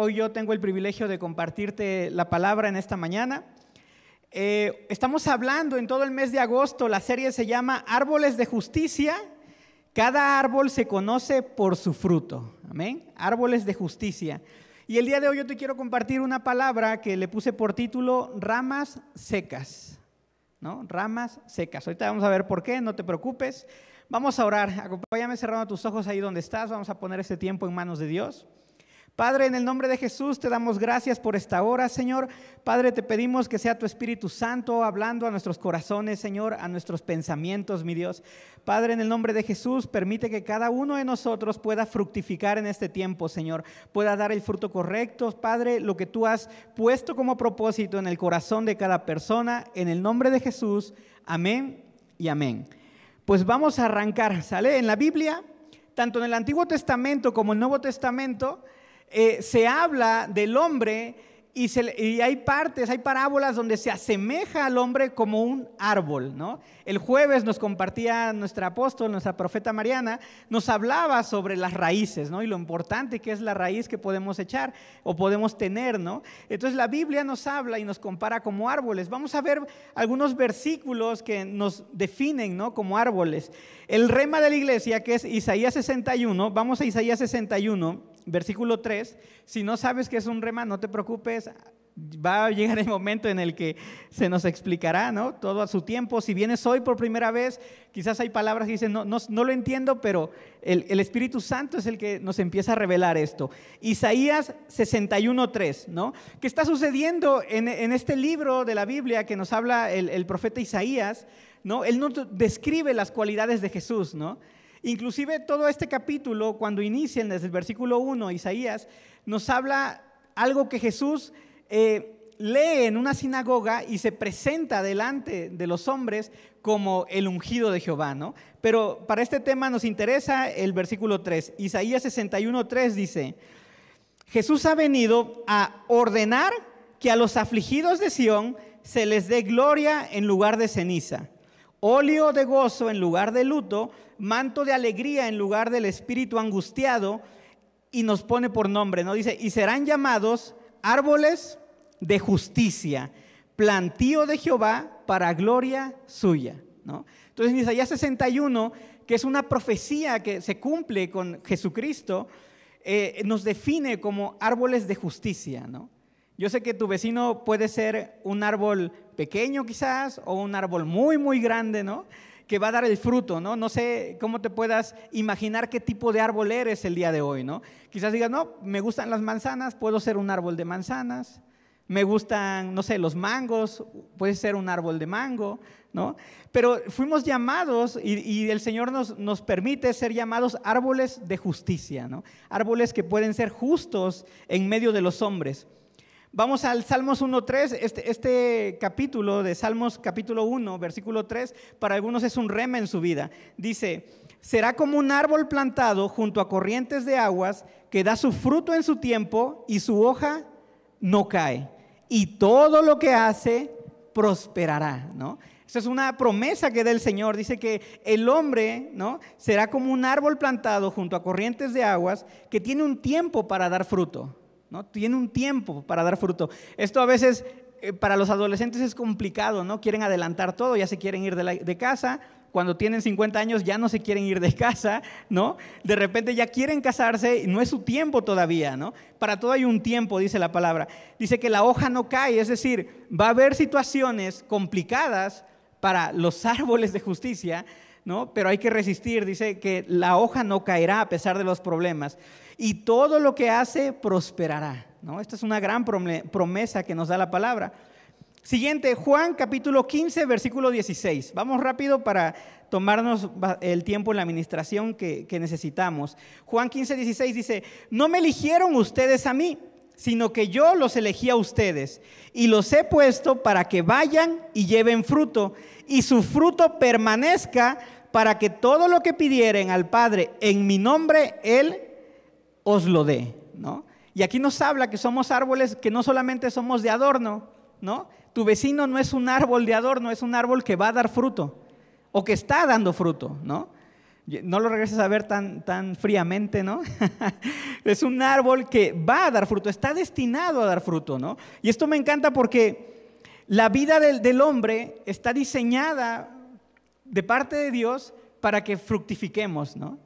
hoy yo tengo el privilegio de compartirte la palabra en esta mañana. Estamos hablando en todo el mes de agosto, la serie se llama Árboles de Justicia. Cada árbol se conoce por su fruto. Amén. Árboles de justicia. Y el día de hoy yo te quiero compartir una palabra que le puse por título Ramas secas. ¿No? Ramas secas. Ahorita vamos a ver por qué, no te preocupes. Vamos a orar. Acompáñame cerrando tus ojos ahí donde estás. Vamos a poner este tiempo en manos de Dios. Padre, en el nombre de Jesús te damos gracias por esta hora, Señor. Padre, te pedimos que sea tu Espíritu Santo hablando a nuestros corazones, Señor, a nuestros pensamientos, mi Dios. Padre, en el nombre de Jesús, permite que cada uno de nosotros pueda fructificar en este tiempo, Señor. Pueda dar el fruto correcto, Padre, lo que tú has puesto como propósito en el corazón de cada persona. En el nombre de Jesús, amén y amén. Pues vamos a arrancar, ¿sale? En la Biblia, tanto en el Antiguo Testamento como en el Nuevo Testamento, se habla del hombre y hay partes, hay parábolas donde se asemeja al hombre como un árbol, ¿no? El jueves nos compartía nuestra apóstol, nuestra profeta Mariana, nos hablaba sobre las raíces, ¿no? Y lo importante que es la raíz que podemos echar o podemos tener, ¿no? Entonces la Biblia nos habla y nos compara como árboles. Vamos a ver algunos versículos que nos definen, ¿no? Como árboles. El rema de la iglesia, que es Isaías 61, vamos a Isaías 61, versículo 3. Si no sabes qué es un rema, no te preocupes, va a llegar el momento en el que se nos explicará, ¿no? Todo a su tiempo. Si vienes hoy por primera vez, quizás hay palabras que dicen, no lo entiendo, pero el Espíritu Santo es el que nos empieza a revelar esto. Isaías 61:3, ¿no? ¿Qué está sucediendo en este libro de la Biblia que nos habla el profeta Isaías? ¿No? Él nos describe las cualidades de Jesús, ¿no? Inclusive todo este capítulo, cuando inician desde el versículo 1, Isaías nos habla algo que Jesús lee en una sinagoga y se presenta delante de los hombres como el ungido de Jehová, ¿no? Pero para este tema nos interesa el versículo 3. Isaías 61:3 dice: Jesús ha venido a ordenar que a los afligidos de Sión se les dé gloria en lugar de ceniza, óleo de gozo en lugar de luto, manto de alegría en lugar del espíritu angustiado. Y nos pone por nombre, ¿no? Dice, y serán llamados árboles de justicia, plantío de Jehová para gloria suya, ¿no? Entonces en Isaías 61, que es una profecía que se cumple con Jesucristo, nos define como árboles de justicia, ¿no? Yo sé que tu vecino puede ser un árbol pequeño quizás, o un árbol muy, muy grande, ¿no? Que va a dar el fruto, ¿no? No sé cómo te puedas imaginar qué tipo de árbol eres el día de hoy, ¿no? Quizás digas, no, me gustan las manzanas, puedo ser un árbol de manzanas. Me gustan, no sé, los mangos, puede ser un árbol de mango, ¿no? Pero fuimos llamados y el Señor nos permite ser llamados árboles de justicia, ¿no? Árboles que pueden ser justos en medio de los hombres. Vamos al Salmos 1:3, este capítulo de Salmos capítulo 1, versículo 3, para algunos es un rema en su vida. Dice, será como un árbol plantado junto a corrientes de aguas que da su fruto en su tiempo y su hoja no cae. Y todo lo que hace prosperará, ¿no? Esa es una promesa que da el Señor. Dice que el hombre, ¿no? Será como un árbol plantado junto a corrientes de aguas que tiene un tiempo para dar fruto, ¿no? Tiene un tiempo para dar fruto. Esto a veces para los adolescentes es complicado, ¿no? Quieren adelantar todo, ya se quieren ir de casa. Cuando tienen 50 años ya no se quieren ir de casa, ¿no? De repente ya quieren casarse y no es su tiempo todavía, ¿no? Para todo hay un tiempo, dice la palabra. Dice que la hoja no cae, es decir, va a haber situaciones complicadas para los árboles de justicia, ¿no? Pero hay que resistir. Dice que la hoja no caerá a pesar de los problemas y todo lo que hace prosperará, ¿no? Esta es una gran promesa que nos da la palabra. Siguiente, Juan capítulo 15, versículo 16. Vamos rápido para tomarnos el tiempo en la administración que necesitamos. Juan 15, 16 dice, no me eligieron ustedes a mí, sino que yo los elegí a ustedes y los he puesto para que vayan y lleven fruto y su fruto permanezca, para que todo lo que pidieren al Padre en mi nombre, Él os lo dé, ¿no? Y aquí nos habla que somos árboles que no solamente somos de adorno, ¿no? Tu vecino no es un árbol de adorno, es un árbol que va a dar fruto o que está dando fruto, ¿no? No lo regreses a ver tan fríamente, ¿no? Es un árbol que va a dar fruto, está destinado a dar fruto, ¿no? Y esto me encanta porque la vida del hombre está diseñada de parte de Dios para que fructifiquemos, ¿no?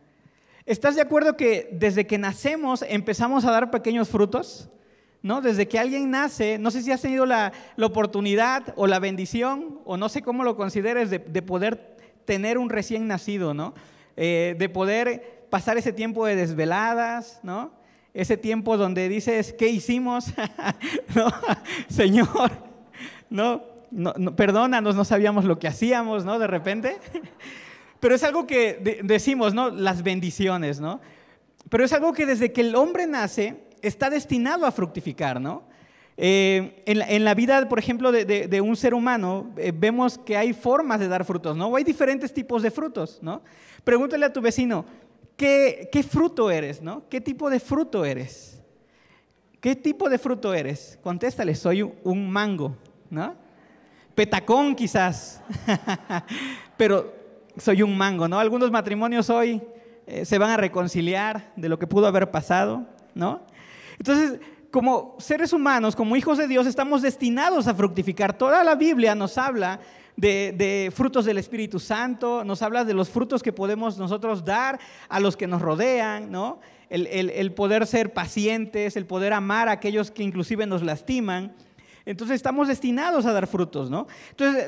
¿Estás de acuerdo que desde que nacemos empezamos a dar pequeños frutos? ¿No? Desde que alguien nace, no sé si has tenido la oportunidad o la bendición, o no sé cómo lo consideres, de poder tener un recién nacido, ¿no? De poder pasar ese tiempo de desveladas, ¿no? Ese tiempo donde dices, ¿qué hicimos? ¿No? Señor, no, perdónanos, no sabíamos lo que hacíamos, ¿no? De repente. Pero es algo que decimos, ¿no? Las bendiciones, ¿no? Pero es algo que desde que el hombre nace está destinado a fructificar, ¿no? En la vida, por ejemplo, de un ser humano, vemos que hay formas de dar frutos, ¿no? O hay diferentes tipos de frutos, ¿no? Pregúntale a tu vecino, ¿qué fruto eres, ¿no? ¿Qué tipo de fruto eres? ¿Qué tipo de fruto eres? Contéstale, soy un mango, ¿no? Petacón quizás, pero soy un mango, ¿no? Algunos matrimonios hoy se van a reconciliar de lo que pudo haber pasado, ¿no? Entonces, como seres humanos, como hijos de Dios, estamos destinados a fructificar. Toda la Biblia nos habla de frutos del Espíritu Santo, nos habla de los frutos que podemos nosotros dar a los que nos rodean, ¿no? El poder ser pacientes, el poder amar a aquellos que inclusive nos lastiman. Entonces estamos destinados a dar frutos, ¿no? Entonces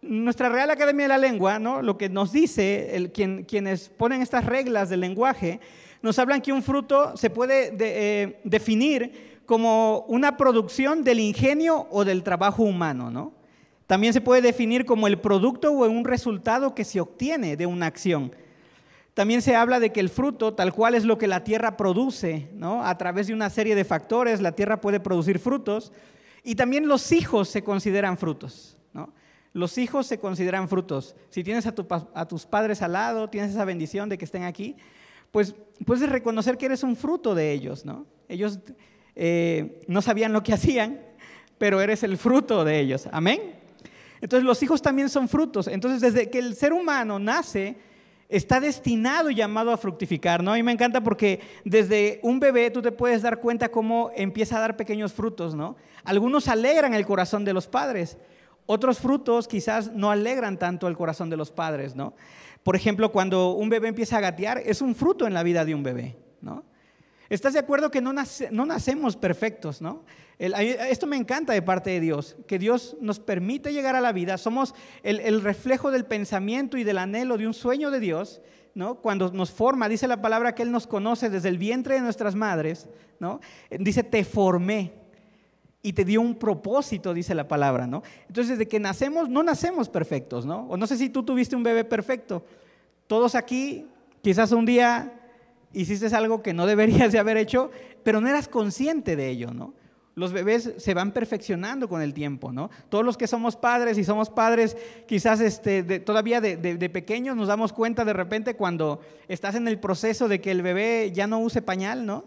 nuestra Real Academia de la Lengua, ¿no? Lo que nos dice, quienes ponen estas reglas del lenguaje, nos hablan que un fruto se puede definir como una producción del ingenio o del trabajo humano, ¿no? También se puede definir como el producto o un resultado que se obtiene de una acción. También se habla de que el fruto, tal cual es lo que la tierra produce, ¿no? A través de una serie de factores, la tierra puede producir frutos. Y también los hijos se consideran frutos, ¿no? Los hijos se consideran frutos. Si tienes a tus padres al lado, tienes esa bendición de que estén aquí, pues puedes reconocer que eres un fruto de ellos, ¿no? Ellos no sabían lo que hacían, pero eres el fruto de ellos. Amén. Entonces los hijos también son frutos. Entonces desde que el ser humano nace, está destinado y llamado a fructificar, ¿no? Y me encanta porque desde un bebé tú te puedes dar cuenta cómo empieza a dar pequeños frutos, ¿no? Algunos alegran el corazón de los padres. Otros frutos quizás no alegran tanto el corazón de los padres, ¿no? Por ejemplo, cuando un bebé empieza a gatear, es un fruto en la vida de un bebé, ¿no? ¿Estás de acuerdo que no nacemos perfectos, ¿no? Esto me encanta de parte de Dios, que Dios nos permite llegar a la vida. Somos el reflejo del pensamiento y del anhelo de un sueño de Dios, ¿no? Cuando nos forma, dice la palabra que Él nos conoce desde el vientre de nuestras madres, ¿no? Dice, te formé y te dio un propósito, dice la palabra, ¿no? Entonces, desde que nacemos, no nacemos perfectos, ¿no? O no sé si tú tuviste un bebé perfecto. Todos aquí, quizás un día hiciste algo que no deberías de haber hecho, pero no eras consciente de ello, ¿no? Los bebés se van perfeccionando con el tiempo, ¿no? Todos los que somos padres y somos padres, quizás todavía de pequeños nos damos cuenta de repente cuando estás en el proceso de que el bebé ya no use pañal, ¿no?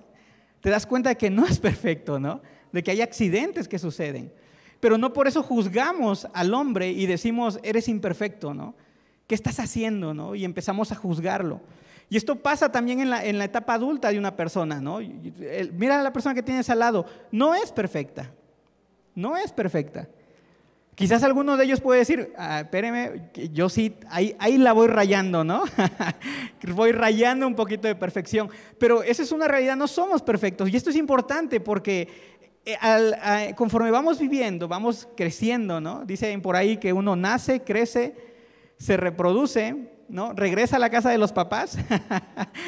Te das cuenta de que no es perfecto, ¿no? De que hay accidentes que suceden. Pero no por eso juzgamos al hombre y decimos, eres imperfecto, ¿no? ¿Qué estás haciendo, no? Y empezamos a juzgarlo. Y esto pasa también en la etapa adulta de una persona, ¿no? Mira a la persona que tienes al lado, no es perfecta, no es perfecta. Quizás alguno de ellos puede decir, espéreme, yo sí, ahí la voy rayando, ¿no? Voy rayando un poquito de perfección, pero esa es una realidad, no somos perfectos. Y esto es importante porque conforme vamos viviendo, vamos creciendo, ¿no? Dicen por ahí que uno nace, crece, se reproduce, ¿no? Regresa a la casa de los papás,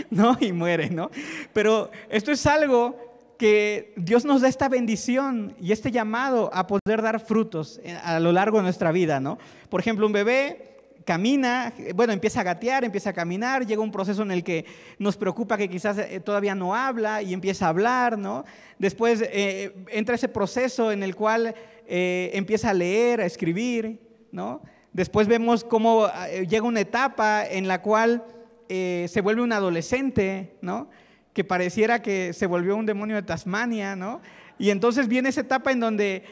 ¿no? Y muere, ¿no? Pero esto es algo que Dios nos da esta bendición y este llamado a poder dar frutos a lo largo de nuestra vida, ¿no? Por ejemplo, un bebé camina, bueno, empieza a gatear, empieza a caminar, llega un proceso en el que nos preocupa que quizás todavía no habla y empieza a hablar, ¿no? Después entra ese proceso en el cual empieza a leer, a escribir, ¿no? Después vemos cómo llega una etapa en la cual se vuelve un adolescente, ¿no? Que pareciera que se volvió un demonio de Tasmania, ¿no? Y entonces viene esa etapa en donde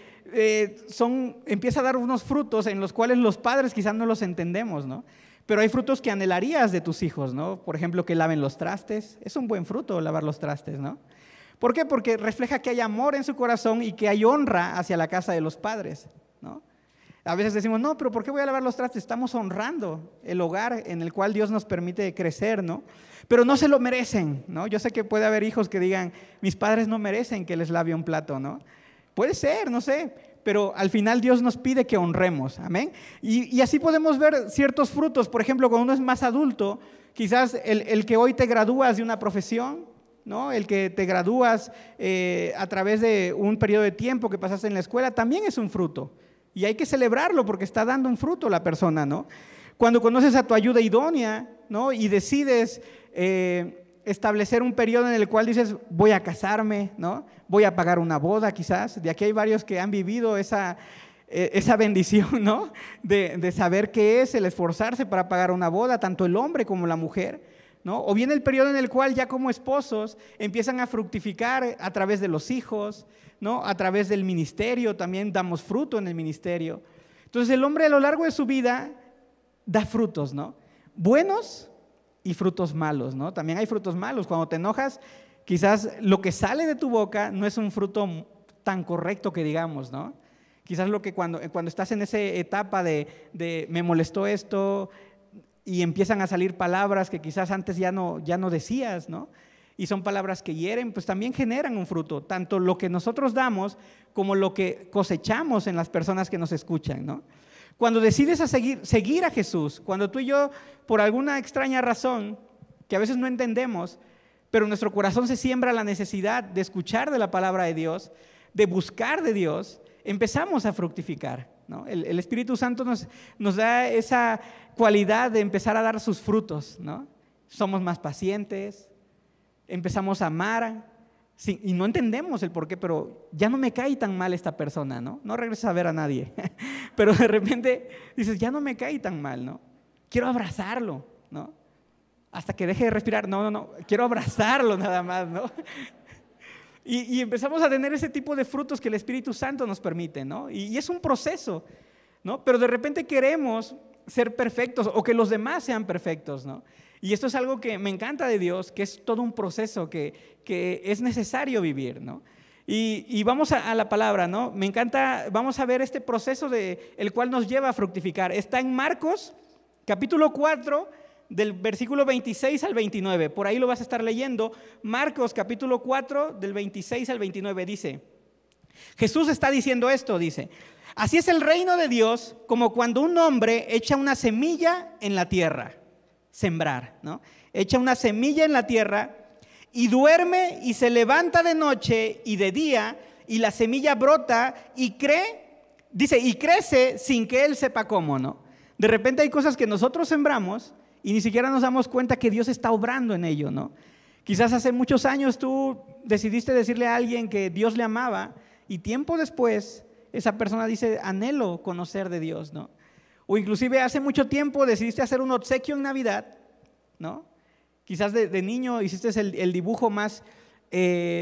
empieza a dar unos frutos en los cuales los padres quizás no los entendemos, ¿no? Pero hay frutos que anhelarías de tus hijos, ¿no? Por ejemplo, que laven los trastes. Es un buen fruto lavar los trastes, ¿no? ¿Por qué? Porque refleja que hay amor en su corazón y que hay honra hacia la casa de los padres, ¿no? A veces decimos, no, pero ¿por qué voy a lavar los trastes? Estamos honrando el hogar en el cual Dios nos permite crecer, ¿no? Pero no se lo merecen, ¿no? Yo sé que puede haber hijos que digan, mis padres no merecen que les lave un plato, ¿no? Puede ser, no sé, pero al final Dios nos pide que honremos, amén. Y así podemos ver ciertos frutos. Por ejemplo, cuando uno es más adulto, quizás el que hoy te gradúas de una profesión, ¿no? El que te gradúas a través de un periodo de tiempo que pasaste en la escuela, también es un fruto. Y hay que celebrarlo porque está dando un fruto la persona, ¿no? Cuando conoces a tu ayuda idónea, ¿no? Y decides establecer un periodo en el cual dices, voy a casarme, ¿no? Voy a pagar una boda quizás. De aquí hay varios que han vivido esa bendición, ¿no? De saber qué es el esforzarse para pagar una boda, tanto el hombre como la mujer, ¿no? O bien el periodo en el cual ya como esposos empiezan a fructificar a través de los hijos, ¿no? A través del ministerio, también damos fruto en el ministerio. Entonces el hombre a lo largo de su vida da frutos, ¿no? Buenos y frutos malos, ¿no? También hay frutos malos. Cuando te enojas, quizás lo que sale de tu boca no es un fruto tan correcto que digamos, ¿no? Quizás lo que cuando estás en esa etapa de me molestó esto y empiezan a salir palabras que quizás antes ya no decías, ¿no? Y son palabras que hieren, pues también generan un fruto, tanto lo que nosotros damos como lo que cosechamos en las personas que nos escuchan, ¿no? Cuando decides seguir a Jesús, cuando tú y yo, por alguna extraña razón, que a veces no entendemos, pero en nuestro corazón se siembra la necesidad de escuchar de la palabra de Dios, de buscar de Dios, empezamos a fructificar, ¿no? El Espíritu Santo nos da esa cualidad de empezar a dar sus frutos, ¿no? Somos más pacientes, empezamos a amar, sí, y no entendemos el por qué, pero ya no me cae tan mal esta persona, ¿no? No regresas a ver a nadie, pero de repente dices, ya no me cae tan mal, ¿no? Quiero abrazarlo, ¿no? Hasta que deje de respirar, no, quiero abrazarlo nada más, ¿no? Y empezamos a tener ese tipo de frutos que el Espíritu Santo nos permite, ¿no? Y es un proceso, ¿no? Pero de repente queremos ser perfectos o que los demás sean perfectos, ¿no? Y esto es algo que me encanta de Dios, que es todo un proceso que es necesario vivir, ¿no? Y vamos a la palabra, ¿no? Me encanta, vamos a ver este proceso el cual nos lleva a fructificar. Está en Marcos, capítulo 4, del versículo 26 al 29. Por ahí lo vas a estar leyendo. Marcos, capítulo 4, del 26 al 29, dice, Jesús está diciendo esto, dice, así es el reino de Dios como cuando un hombre echa una semilla en la tierra. Sembrar, ¿no? Echa una semilla en la tierra y duerme y se levanta de noche y de día y la semilla brota y crece sin que él sepa cómo, ¿no? De repente hay cosas que nosotros sembramos y ni siquiera nos damos cuenta que Dios está obrando en ello, ¿no? Quizás hace muchos años tú decidiste decirle a alguien que Dios le amaba y tiempo después esa persona dice, anhelo conocer de Dios, ¿no? O inclusive hace mucho tiempo decidiste hacer un obsequio en Navidad, ¿no? Quizás de niño hiciste el dibujo más,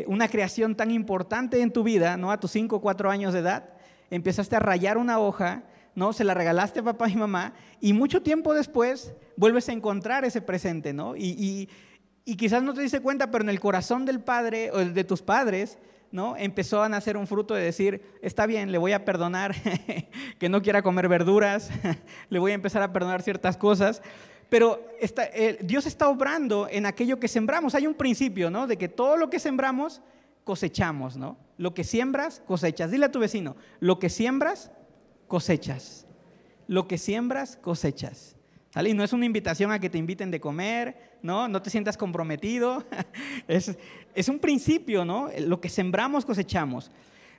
una creación tan importante en tu vida, ¿no? A tus 5 o 4 años de edad, empezaste a rayar una hoja, ¿no? Se la regalaste a papá y mamá y mucho tiempo después vuelves a encontrar ese presente, ¿no? Y quizás no te diste cuenta, pero en el corazón del padre o de tus padres, ¿no? Empezó a nacer un fruto de decir, está bien, le voy a perdonar que no quiera comer verduras, le voy a empezar a perdonar ciertas cosas, pero Dios está obrando en aquello que sembramos. Hay un principio, ¿no? De que todo lo que sembramos, cosechamos, ¿no? Lo que siembras, cosechas. Dile a tu vecino, lo que siembras, cosechas. Lo que siembras, cosechas. ¿Sale? Y no es una invitación a que te inviten de comer, ¿no? No te sientas comprometido. Es un principio, ¿no? Lo que sembramos, cosechamos.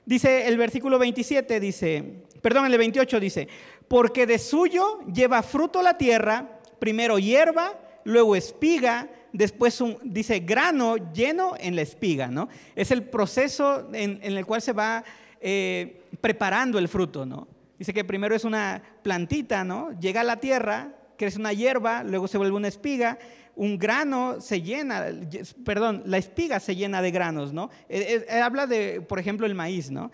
Dice el versículo 27, el 28 dice, porque de suyo lleva fruto la tierra, primero hierba, luego espiga, después dice grano lleno en la espiga, ¿no? Es el proceso en el cual se va preparando el fruto, ¿no? Dice que primero es una plantita, ¿no? Llega a la tierra, crece una hierba, luego se vuelve una espiga, un grano se llena, la espiga se llena de granos, ¿no? Habla de, por ejemplo, el maíz, ¿no?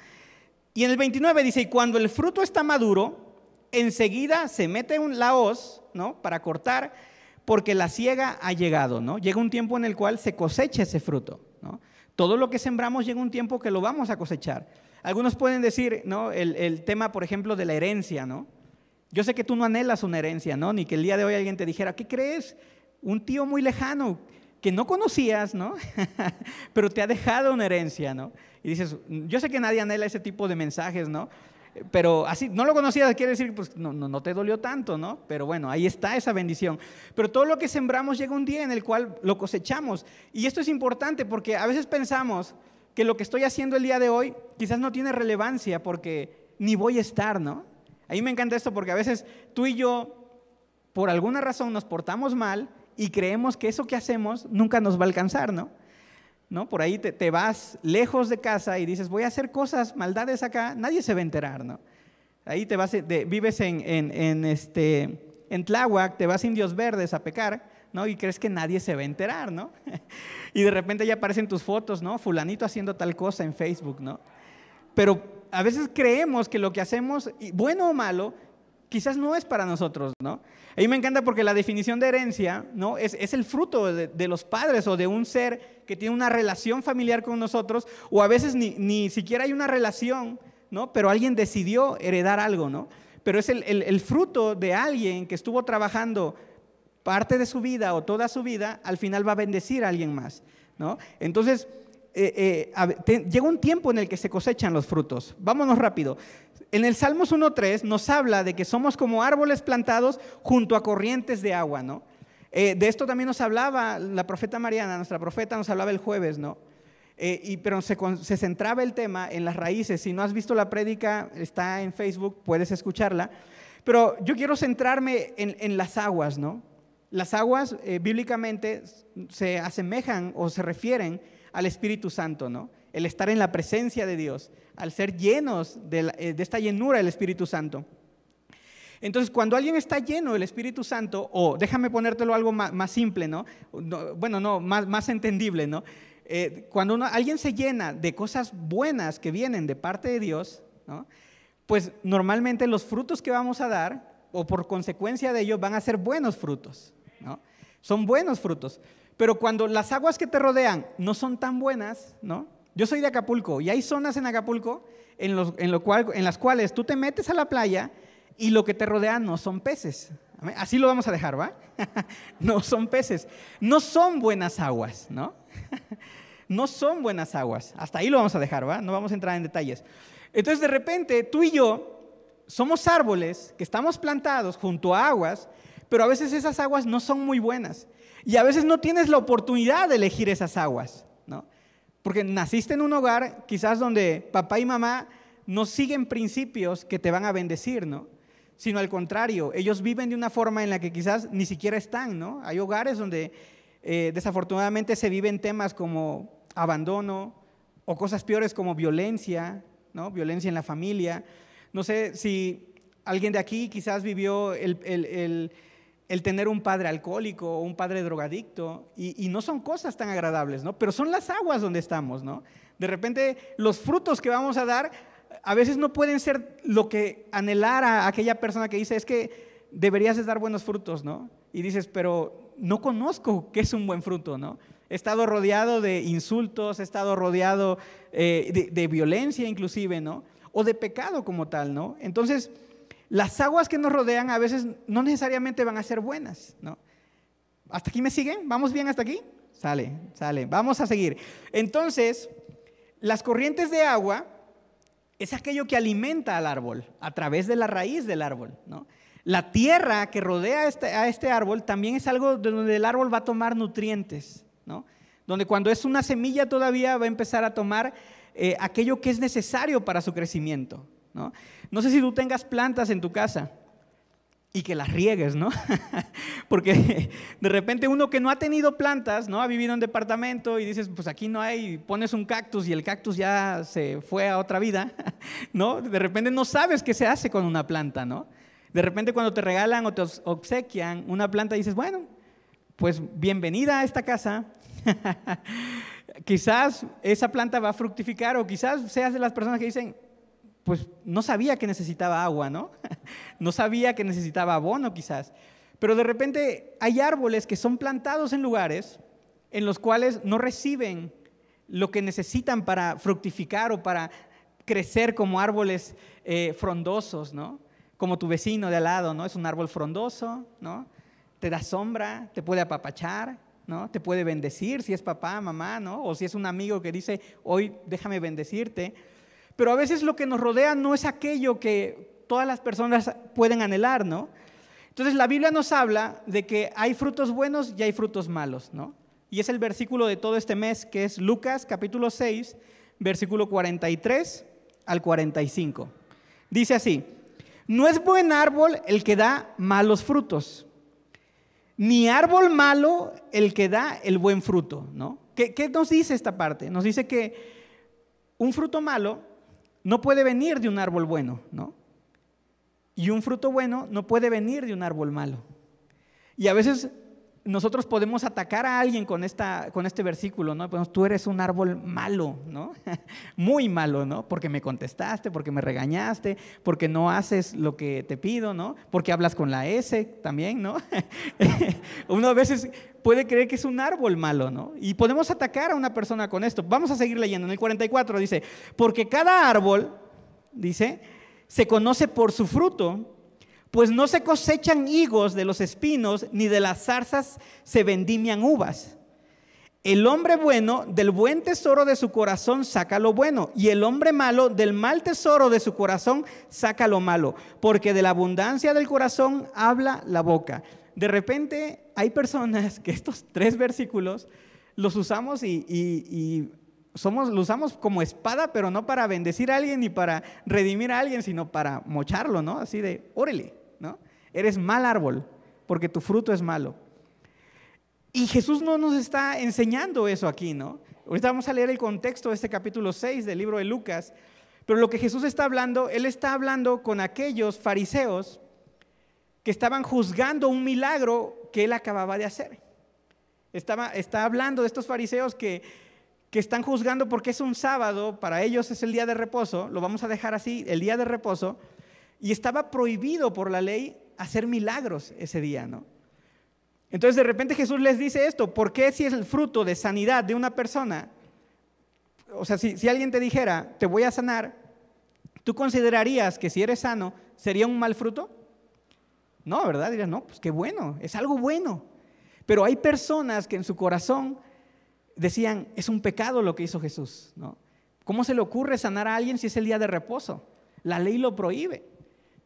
Y en el 29 dice, y cuando el fruto está maduro, enseguida se mete la hoz, ¿no?, para cortar, porque la siega ha llegado, ¿no? Llega un tiempo en el cual se cosecha ese fruto, ¿no? Todo lo que sembramos llega un tiempo que lo vamos a cosechar. Algunos pueden decir, ¿no?, el tema, por ejemplo, de la herencia, ¿no? Yo sé que tú no anhelas una herencia, ¿no? Ni que el día de hoy alguien te dijera, ¿qué crees? Un tío muy lejano que no conocías, ¿no? Pero te ha dejado una herencia, ¿no? Y dices, yo sé que nadie anhela ese tipo de mensajes, ¿no? Pero así, no lo conocías, quiere decir, pues no te dolió tanto, ¿no? Pero bueno, ahí está esa bendición. Pero todo lo que sembramos llega un día en el cual lo cosechamos. Y esto es importante porque a veces pensamos que lo que estoy haciendo el día de hoy quizás no tiene relevancia porque ni voy a estar, ¿no? A mí me encanta esto porque a veces tú y yo, por alguna razón, nos portamos mal y creemos que eso que hacemos nunca nos va a alcanzar, ¿no? ¿No? Por ahí te vas lejos de casa y dices, voy a hacer cosas, maldades acá, nadie se va a enterar, ¿no? Ahí te vas, vives en Tláhuac, te vas a Indios Verdes a pecar, ¿no? Y crees que nadie se va a enterar, ¿no? Y de repente ya aparecen tus fotos, ¿no? Fulanito haciendo tal cosa en Facebook, ¿no? Pero a veces creemos que lo que hacemos, bueno o malo, quizás no es para nosotros, ¿no? A mí me encanta porque la definición de herencia, ¿no?, es el fruto de los padres o de un ser que tiene una relación familiar con nosotros, o a veces ni siquiera hay una relación, ¿no?, pero alguien decidió heredar algo, ¿no? Pero es el fruto de alguien que estuvo trabajando parte de su vida o toda su vida, al final va a bendecir a alguien más, ¿no? Entonces, llega un tiempo en el que se cosechan los frutos. Vámonos rápido. En el Salmos 1:3 nos habla de que somos como árboles plantados junto a corrientes de agua, ¿no? De esto también nos hablaba la profeta Mariana, nuestra profeta, nos hablaba el jueves, ¿no? Pero se centraba el tema en las raíces. Si no has visto la prédica, está en Facebook, puedes escucharla. Pero yo quiero centrarme en las aguas, ¿no? Las aguas bíblicamente se asemejan o se refieren al Espíritu Santo, ¿no? El estar en la presencia de Dios, al ser llenos de esta llenura del Espíritu Santo. Entonces, cuando alguien está lleno del Espíritu Santo, o déjame ponértelo algo más simple, ¿no? Más entendible, ¿no? Cuando alguien se llena de cosas buenas que vienen de parte de Dios, ¿no?, pues normalmente los frutos que vamos a dar, o por consecuencia de ello, van a ser buenos frutos, ¿no? Son buenos frutos. Pero cuando las aguas que te rodean no son tan buenas, ¿no? Yo soy de Acapulco y hay zonas en Acapulco en las cuales tú te metes a la playa y lo que te rodea no son peces. Así lo vamos a dejar, ¿va? No son peces. No son buenas aguas, ¿no? No son buenas aguas. Hasta ahí lo vamos a dejar, ¿va? No vamos a entrar en detalles. Entonces, de repente, tú y yo somos árboles que estamos plantados junto a aguas, pero a veces esas aguas no son muy buenas. Y a veces no tienes la oportunidad de elegir esas aguas, ¿no? Porque naciste en un hogar quizás donde papá y mamá no siguen principios que te van a bendecir, ¿no? Sino al contrario, ellos viven de una forma en la que quizás ni siquiera están, ¿no? Hay hogares donde desafortunadamente se viven temas como abandono o cosas peores como violencia, ¿no? Violencia en la familia. No sé si alguien de aquí quizás vivió el tener un padre alcohólico o un padre drogadicto, y no son cosas tan agradables, ¿no? Pero son las aguas donde estamos, ¿no? De repente los frutos que vamos a dar a veces no pueden ser lo que anhelara aquella persona que dice, es que deberías de dar buenos frutos, ¿no? Y dices, pero no conozco qué es un buen fruto, ¿no? He estado rodeado de insultos, he estado rodeado de violencia inclusive, ¿no? O de pecado como tal, ¿no? Entonces, las aguas que nos rodean a veces no necesariamente van a ser buenas, ¿no? ¿Hasta aquí me siguen? ¿Vamos bien hasta aquí? Sale, vamos a seguir. Entonces, las corrientes de agua es aquello que alimenta al árbol a través de la raíz del árbol, ¿no? La tierra que rodea a este árbol también es algo de donde el árbol va a tomar nutrientes, ¿no? Donde cuando es una semilla todavía va a empezar a tomar aquello que es necesario para su crecimiento, ¿no? No sé si tú tengas plantas en tu casa y que las riegues, ¿no? Porque de repente uno que no ha tenido plantas, ¿no? Ha vivido en departamento y dices, pues aquí no hay, pones un cactus y el cactus ya se fue a otra vida, ¿no? De repente no sabes qué se hace con una planta, ¿no? De repente cuando te regalan o te obsequian una planta dices, bueno, pues bienvenida a esta casa. Quizás esa planta va a fructificar, o quizás seas de las personas que dicen, pues no sabía que necesitaba agua, ¿no? No sabía que necesitaba abono quizás. Pero de repente hay árboles que son plantados en lugares en los cuales no reciben lo que necesitan para fructificar o para crecer como árboles frondosos, ¿no? Como tu vecino de al lado, ¿no? Es un árbol frondoso, ¿no? Te da sombra, te puede apapachar, ¿no? Te puede bendecir si es papá, mamá, ¿no? O si es un amigo que dice, hoy déjame bendecirte. Pero a veces lo que nos rodea no es aquello que todas las personas pueden anhelar, ¿no? Entonces la Biblia nos habla de que hay frutos buenos y hay frutos malos, ¿no? Y es el versículo de todo este mes, que es Lucas capítulo 6, versículo 43 al 45. Dice así: no es buen árbol el que da malos frutos, ni árbol malo el que da el buen fruto, ¿no? ¿Qué nos dice esta parte? Nos dice que un fruto malo no puede venir de un árbol bueno, ¿no? Y un fruto bueno no puede venir de un árbol malo. Y a veces nosotros podemos atacar a alguien con este versículo, ¿no? Pues tú eres un árbol malo, ¿no? Muy malo, ¿no? Porque me contestaste, porque me regañaste, porque no haces lo que te pido, ¿no? Porque hablas con la S también, ¿no? Uno a veces puede creer que es un árbol malo, ¿no? Y podemos atacar a una persona con esto. Vamos a seguir leyendo. En el 44 dice, porque cada árbol, dice, se conoce por su fruto. Pues no se cosechan higos de los espinos, ni de las zarzas se vendimian uvas. El hombre bueno del buen tesoro de su corazón saca lo bueno, y el hombre malo del mal tesoro de su corazón saca lo malo, porque de la abundancia del corazón habla la boca. De repente hay personas que estos 3 versículos los usamos lo usamos como espada, pero no para bendecir a alguien ni para redimir a alguien, sino para mocharlo, ¿no? Así de, órale, ¿no? Eres mal árbol, porque tu fruto es malo. Y Jesús no nos está enseñando eso aquí, ¿no? Ahorita vamos a leer el contexto de este capítulo 6 del libro de Lucas, pero lo que Jesús está hablando, Él está hablando con aquellos fariseos que estaban juzgando un milagro que Él acababa de hacer. Está hablando de estos fariseos que están juzgando porque es un sábado, para ellos es el día de reposo, lo vamos a dejar así, el día de reposo, y estaba prohibido por la ley hacer milagros ese día, ¿no? Entonces de repente Jesús les dice esto: ¿por qué si es el fruto de sanidad de una persona? O sea, si alguien te dijera, te voy a sanar, ¿tú considerarías que si eres sano sería un mal fruto? No, ¿verdad? Dirías, no, pues qué bueno, es algo bueno. Pero hay personas que en su corazón decían, es un pecado lo que hizo Jesús, ¿no? ¿Cómo se le ocurre sanar a alguien si es el día de reposo? La ley lo prohíbe,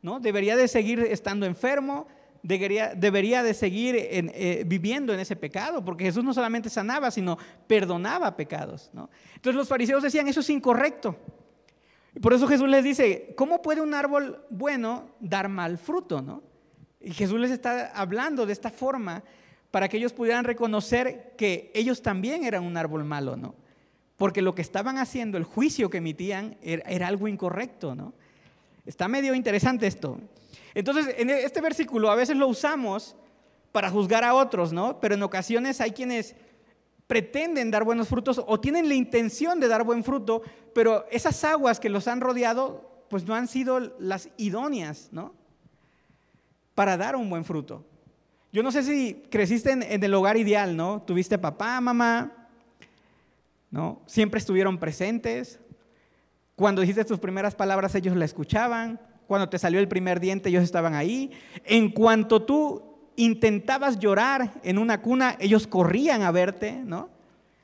¿no? Debería de seguir estando enfermo, debería de seguir viviendo en ese pecado, porque Jesús no solamente sanaba, sino perdonaba pecados, ¿no? Entonces los fariseos decían, eso es incorrecto. Y por eso Jesús les dice, ¿cómo puede un árbol bueno dar mal fruto, ¿no? Y Jesús les está hablando de esta forma para que ellos pudieran reconocer que ellos también eran un árbol malo, ¿no? Porque lo que estaban haciendo, el juicio que emitían, era algo incorrecto, ¿no? Está medio interesante esto. Entonces, en este versículo a veces lo usamos para juzgar a otros, ¿no? Pero en ocasiones hay quienes pretenden dar buenos frutos o tienen la intención de dar buen fruto, pero esas aguas que los han rodeado, pues no han sido las idóneas, ¿no? Para dar un buen fruto. Yo no sé si creciste en el hogar ideal, ¿no? Tuviste papá, mamá, ¿no? Siempre estuvieron presentes. Cuando dijiste tus primeras palabras, ellos la escuchaban. Cuando te salió el primer diente, ellos estaban ahí. En cuanto tú intentabas llorar en una cuna, ellos corrían a verte, ¿no?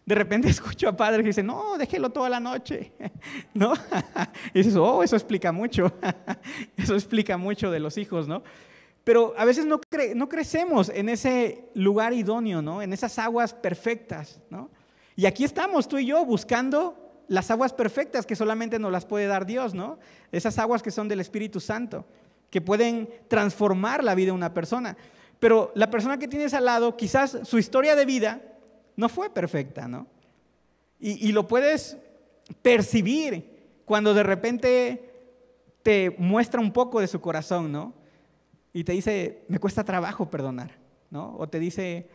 De repente escucho a padres que dicen, no, déjelo toda la noche, ¿no? Y dices, oh, eso explica mucho. Eso explica mucho de los hijos, ¿no? Pero a veces no crecemos en ese lugar idóneo, ¿no? En esas aguas perfectas, ¿no? Y aquí estamos tú y yo buscando las aguas perfectas que solamente nos las puede dar Dios, ¿no? Esas aguas que son del Espíritu Santo, que pueden transformar la vida de una persona. Pero la persona que tienes al lado, quizás su historia de vida no fue perfecta, ¿no? Y lo puedes percibir cuando de repente te muestra un poco de su corazón, ¿no? Y te dice, me cuesta trabajo perdonar, ¿no? O te dice,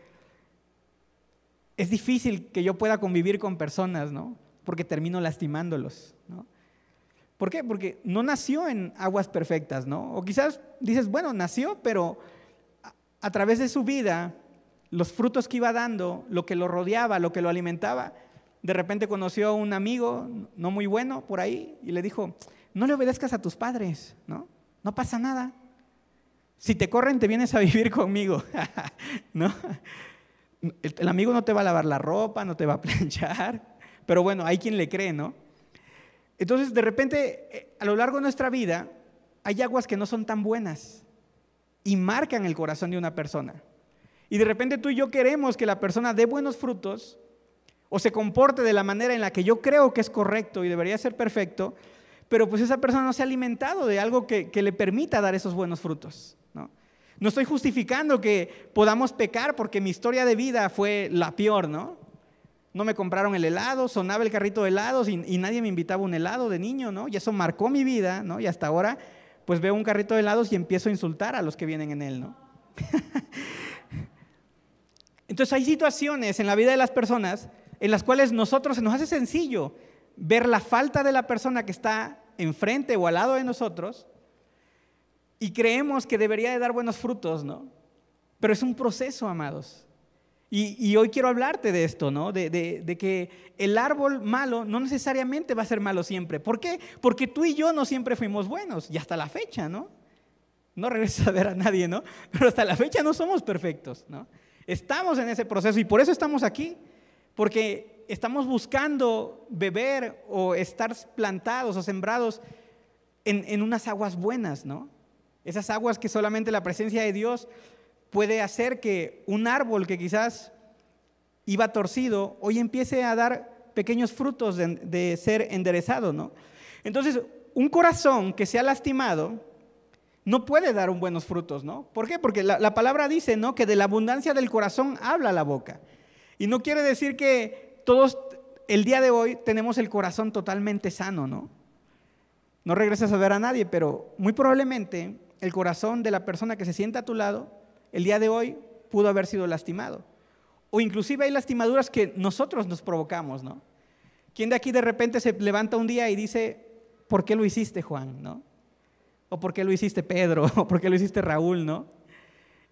es difícil que yo pueda convivir con personas, ¿no? Porque termino lastimándolos, ¿no? ¿Por qué? Porque no nació en aguas perfectas, ¿no? O quizás dices, bueno, nació, pero a través de su vida, los frutos que iba dando, lo que lo rodeaba, lo que lo alimentaba, de repente conoció a un amigo no muy bueno por ahí y le dijo, no le obedezcas a tus padres, ¿no? No pasa nada. Si te corren, te vienes a vivir conmigo, ¿no? El amigo no te va a lavar la ropa, no te va a planchar, pero bueno, hay quien le cree, ¿no? Entonces, de repente, a lo largo de nuestra vida, hay aguas que no son tan buenas y marcan el corazón de una persona. Y de repente tú y yo queremos que la persona dé buenos frutos o se comporte de la manera en la que yo creo que es correcto y debería ser perfecto, pero pues esa persona no se ha alimentado de algo que le permita dar esos buenos frutos, ¿no? No estoy justificando que podamos pecar porque mi historia de vida fue la peor, ¿no? No me compraron el helado, sonaba el carrito de helados y nadie me invitaba un helado de niño, ¿no? Y eso marcó mi vida, ¿no? Y hasta ahora pues veo un carrito de helados y empiezo a insultar a los que vienen en él, ¿no? Entonces hay situaciones en la vida de las personas en las cuales nosotros se nos hace sencillo ver la falta de la persona que está enfrente o al lado de nosotros y creemos que debería de dar buenos frutos, ¿no? Pero es un proceso, amados. Y hoy quiero hablarte de esto, ¿no? De que el árbol malo no necesariamente va a ser malo siempre. ¿Por qué? Porque tú y yo no siempre fuimos buenos y hasta la fecha, ¿no? No regresas a ver a nadie, ¿no? Pero hasta la fecha no somos perfectos, ¿no? Estamos en ese proceso y por eso estamos aquí, porque estamos buscando beber o estar plantados o sembrados en unas aguas buenas, ¿no? Esas aguas que solamente la presencia de Dios puede hacer que un árbol que quizás iba torcido, hoy empiece a dar pequeños frutos de ser enderezado, ¿no? Entonces, un corazón que se ha lastimado no puede dar buenos frutos, ¿no? ¿Por qué? Porque la palabra dice, ¿no?, que de la abundancia del corazón habla la boca. Y no quiere decir que todos el día de hoy tenemos el corazón totalmente sano, ¿no? No regresas a ver a nadie, pero muy probablemente el corazón de la persona que se sienta a tu lado el día de hoy pudo haber sido lastimado. O inclusive hay lastimaduras que nosotros nos provocamos, ¿no? ¿Quién de aquí de repente se levanta un día y dice, ¿por qué lo hiciste, Juan?, ¿no? O ¿por qué lo hiciste, Pedro? O ¿por qué lo hiciste, Raúl?, ¿no?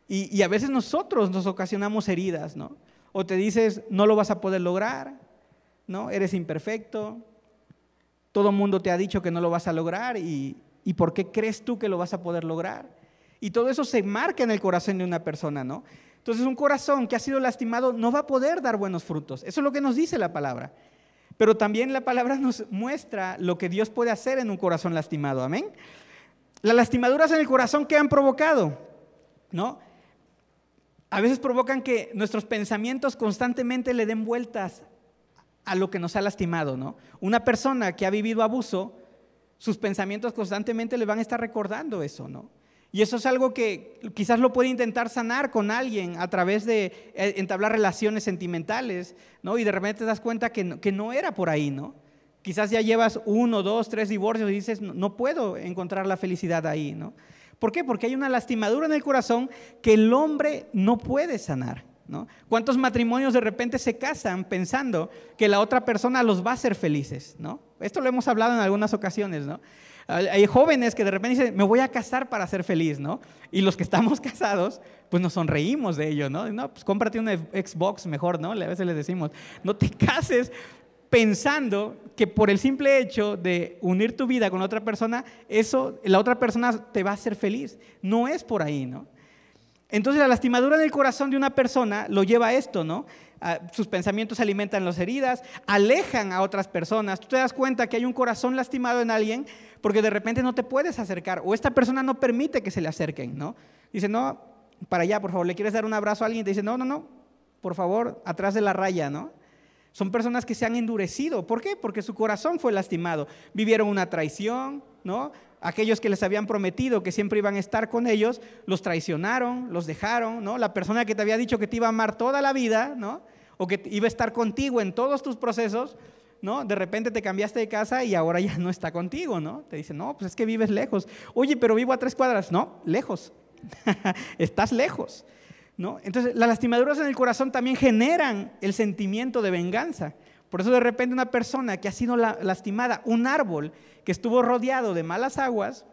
Y a veces nosotros nos ocasionamos heridas, ¿no? O te dices, no lo vas a poder lograr, ¿no? Eres imperfecto, todo el mundo te ha dicho que no lo vas a lograr y ¿por qué crees tú que lo vas a poder lograr? Y todo eso se marca en el corazón de una persona, ¿no? Entonces un corazón que ha sido lastimado no va a poder dar buenos frutos. Eso es lo que nos dice la palabra. Pero también la palabra nos muestra lo que Dios puede hacer en un corazón lastimado, ¿amén? Las lastimaduras en el corazón que han provocado, ¿no? A veces provocan que nuestros pensamientos constantemente le den vueltas a lo que nos ha lastimado, ¿no? Una persona que ha vivido abuso, sus pensamientos constantemente le van a estar recordando eso, ¿no? Y eso es algo que quizás lo puede intentar sanar con alguien a través de entablar relaciones sentimentales, ¿no? Y de repente te das cuenta que no era por ahí, ¿no? Quizás ya llevas 1, 2, 3 divorcios y dices, no puedo encontrar la felicidad ahí, ¿no? ¿Por qué? Porque hay una lastimadura en el corazón que el hombre no puede sanar, ¿no? ¿Cuántos matrimonios de repente se casan pensando que la otra persona los va a hacer felices, ¿no? Esto lo hemos hablado en algunas ocasiones, ¿no? Hay jóvenes que de repente dicen, me voy a casar para ser feliz, ¿no? Y los que estamos casados, pues nos sonreímos de ello, ¿no? No, pues cómprate una Xbox mejor, ¿no? A veces les decimos, no te cases pensando que por el simple hecho de unir tu vida con otra persona, la otra persona te va a hacer feliz. No es por ahí, ¿no? Entonces la lastimadura en el corazón de una persona lo lleva a esto, ¿no? Sus pensamientos alimentan las heridas, alejan a otras personas. Tú te das cuenta que hay un corazón lastimado en alguien porque de repente no te puedes acercar o esta persona no permite que se le acerquen, ¿no? Dice, no, para allá, por favor, le quieres dar un abrazo a alguien y te dice, no, por favor, atrás de la raya, ¿no? Son personas que se han endurecido. ¿Por qué? Porque su corazón fue lastimado. Vivieron una traición, ¿no? Aquellos que les habían prometido que siempre iban a estar con ellos, los traicionaron, los dejaron, ¿no? La persona que te había dicho que te iba a amar toda la vida, ¿no? O que iba a estar contigo en todos tus procesos, ¿no? De repente te cambiaste de casa y ahora ya no está contigo, ¿no? Te dicen, no, pues es que vives lejos. Oye, pero vivo a 3 cuadras. No, lejos. Estás lejos, ¿no? Entonces, las lastimaduras en el corazón también generan el sentimiento de venganza. Por eso de repente una persona que ha sido lastimada, un árbol que estuvo rodeado de malas aguas,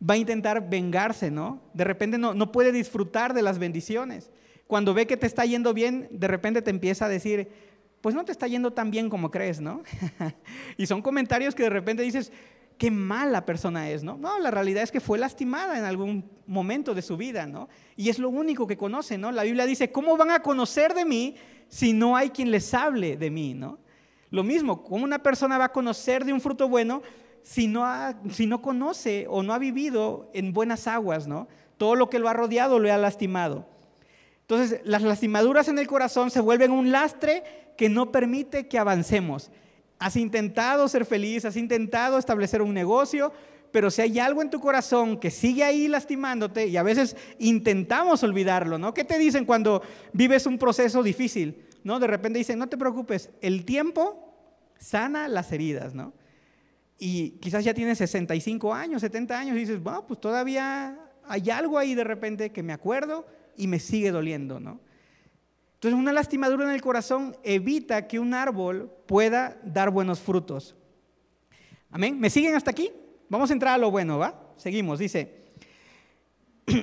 va a intentar vengarse, ¿no? De repente no puede disfrutar de las bendiciones. Cuando ve que te está yendo bien, de repente te empieza a decir, pues no te está yendo tan bien como crees, ¿no? Y son comentarios que de repente dices, qué mala persona es, ¿no? No, la realidad es que fue lastimada en algún momento de su vida, ¿no? Y es lo único que conoce, ¿no? La Biblia dice, ¿cómo van a conocer de mí si no hay quien les hable de mí, ¿no? Lo mismo, ¿cómo una persona va a conocer de un fruto bueno si no conoce o no ha vivido en buenas aguas, ¿no? Todo lo que lo ha rodeado lo ha lastimado. Entonces, las lastimaduras en el corazón se vuelven un lastre que no permite que avancemos. Has intentado ser feliz, has intentado establecer un negocio, pero si hay algo en tu corazón que sigue ahí lastimándote, y a veces intentamos olvidarlo, ¿no? ¿Qué te dicen cuando vives un proceso difícil? ¿No? De repente dicen, no te preocupes, el tiempo sana las heridas, ¿no? Y quizás ya tienes 65 años, 70 años y dices, bueno, pues todavía hay algo ahí de repente que me acuerdo y me sigue doliendo, ¿no? Entonces una lastimadura en el corazón evita que un árbol pueda dar buenos frutos. ¿Amén? ¿Me siguen hasta aquí? Vamos a entrar a lo bueno, ¿va? Seguimos, dice,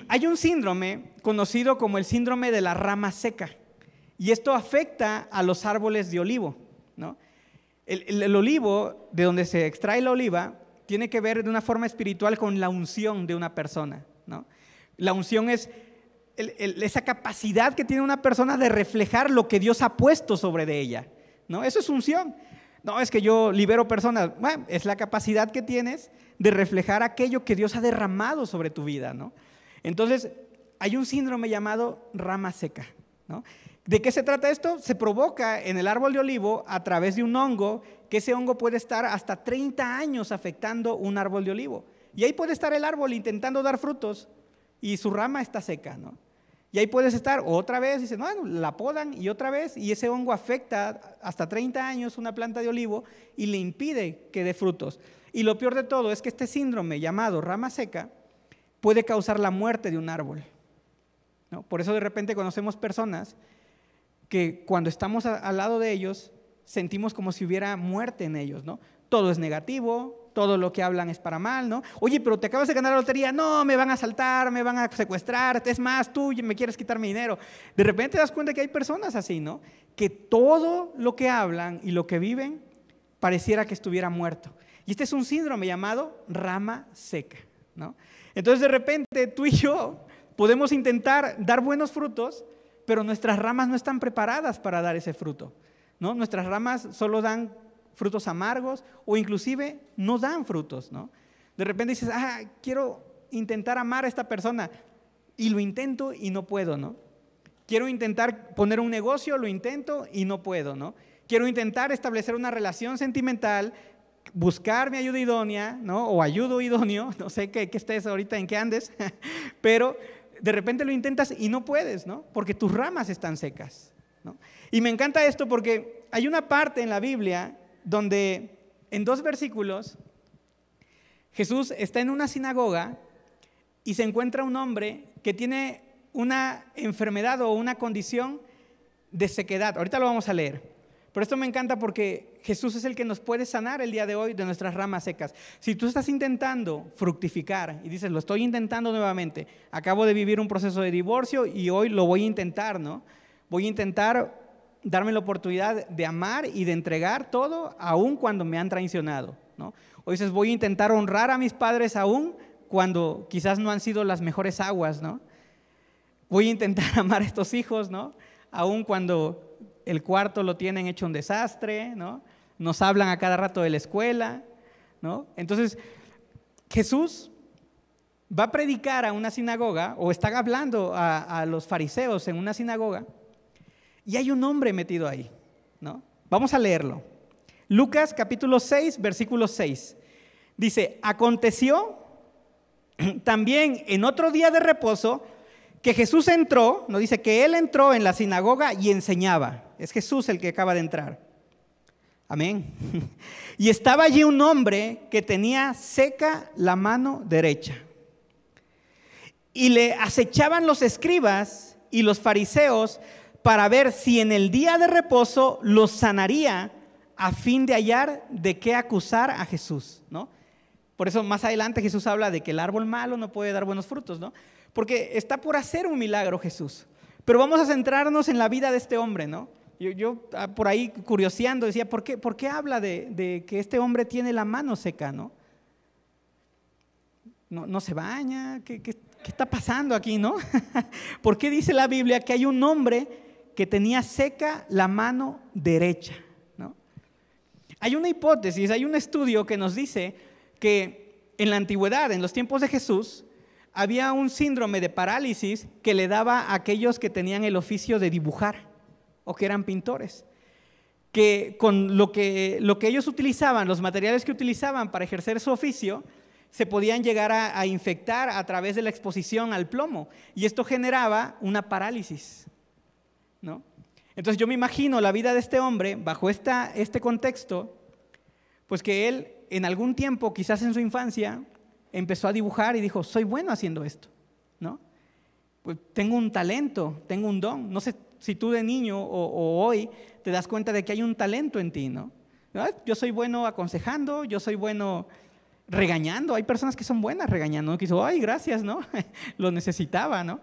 hay un síndrome conocido como el síndrome de la rama seca. Y esto afecta a los árboles de olivo, ¿no? El olivo, de donde se extrae la oliva, tiene que ver de una forma espiritual con la unción de una persona, ¿no? La unción es esa capacidad que tiene una persona de reflejar lo que Dios ha puesto sobre de ella, ¿no? Eso es unción. No es que yo libero personas, bueno, es la capacidad que tienes de reflejar aquello que Dios ha derramado sobre tu vida, ¿no? Entonces, hay un síndrome llamado rama seca, ¿no? ¿De qué se trata esto? Se provoca en el árbol de olivo a través de un hongo, que ese hongo puede estar hasta 30 años afectando un árbol de olivo. Y ahí puede estar el árbol intentando dar frutos y su rama está seca, ¿no? Y ahí puedes estar otra vez, dicen, bueno, la podan y otra vez, y ese hongo afecta hasta 30 años una planta de olivo y le impide que dé frutos. Y lo peor de todo es que este síndrome llamado rama seca puede causar la muerte de un árbol, ¿no? Por eso de repente conocemos personas que cuando estamos al lado de ellos sentimos como si hubiera muerte en ellos, ¿no? Todo es negativo, todo lo que hablan es para mal, ¿no? Oye, pero te acabas de ganar la lotería, no, me van a asaltar, me van a secuestrar, es más, tú me quieres quitar mi dinero. De repente te das cuenta que hay personas así, ¿no? Que todo lo que hablan y lo que viven pareciera que estuviera muerto. Y este es un síndrome llamado rama seca, ¿no? Entonces de repente tú y yo podemos intentar dar buenos frutos, pero nuestras ramas no están preparadas para dar ese fruto, ¿no? Nuestras ramas solo dan frutos amargos o inclusive no dan frutos, ¿no? De repente dices, quiero intentar amar a esta persona y lo intento y no puedo, ¿no? Quiero intentar poner un negocio, lo intento y no puedo, ¿no? Quiero intentar establecer una relación sentimental, buscar mi ayuda idónea, ¿no? O ayudo idóneo, no sé qué estés ahorita, en qué andes, pero de repente lo intentas y no puedes, ¿no? Porque tus ramas están secas, ¿no? Y me encanta esto porque hay una parte en la Biblia donde en 2 versículos Jesús está en una sinagoga y se encuentra un hombre que tiene una enfermedad o una condición de sequedad. Ahorita lo vamos a leer. Pero esto me encanta porque Jesús es el que nos puede sanar el día de hoy de nuestras ramas secas. Si tú estás intentando fructificar y dices, lo estoy intentando nuevamente, acabo de vivir un proceso de divorcio y hoy lo voy a intentar, ¿no? Voy a intentar darme la oportunidad de amar y de entregar todo, aun cuando me han traicionado, ¿no? O dices, voy a intentar honrar a mis padres aún cuando quizás no han sido las mejores aguas, ¿no? Voy a intentar amar a estos hijos, ¿no? Aún cuando el cuarto lo tienen hecho un desastre, ¿no? Nos hablan a cada rato de la escuela, ¿no? Entonces, Jesús va a predicar a una sinagoga, o está hablando a los fariseos en una sinagoga, y hay un hombre metido ahí, ¿no? Vamos a leerlo. Lucas capítulo 6, versículo 6. Dice, aconteció también en otro día de reposo que Jesús entró, no dice que Él entró en la sinagoga y enseñaba. Es Jesús el que acaba de entrar. Amén. Y estaba allí un hombre que tenía seca la mano derecha. Y le acechaban los escribas y los fariseos para ver si en el día de reposo los sanaría a fin de hallar de qué acusar a Jesús, ¿no? Por eso más adelante Jesús habla de que el árbol malo no puede dar buenos frutos, ¿no? Porque está por hacer un milagro Jesús. Pero vamos a centrarnos en la vida de este hombre, ¿no? Yo por ahí curioseando decía, ¿por qué habla de que este hombre tiene la mano seca, ¿no? No se baña, ¿qué está pasando aquí, no? ¿Por qué dice la Biblia que hay un hombre que tenía seca la mano derecha, ¿no? Hay una hipótesis, hay un estudio que nos dice que en la antigüedad, en los tiempos de Jesús, había un síndrome de parálisis que le daba a aquellos que tenían el oficio de dibujar o que eran pintores, que con lo que ellos utilizaban, los materiales que utilizaban para ejercer su oficio, se podían llegar a infectar a través de la exposición al plomo, y esto generaba una parálisis, ¿no? Entonces yo me imagino la vida de este hombre bajo este contexto, pues que él en algún tiempo, quizás en su infancia, empezó a dibujar y dijo, soy bueno haciendo esto, ¿no? Pues tengo un talento, tengo un don. No sé si tú de niño o hoy te das cuenta de que hay un talento en ti, ¿no? Yo soy bueno aconsejando, yo soy bueno regañando. Hay personas que son buenas regañando, ¿no? Que dicen, ay, gracias, ¿no? Lo necesitaba, ¿no?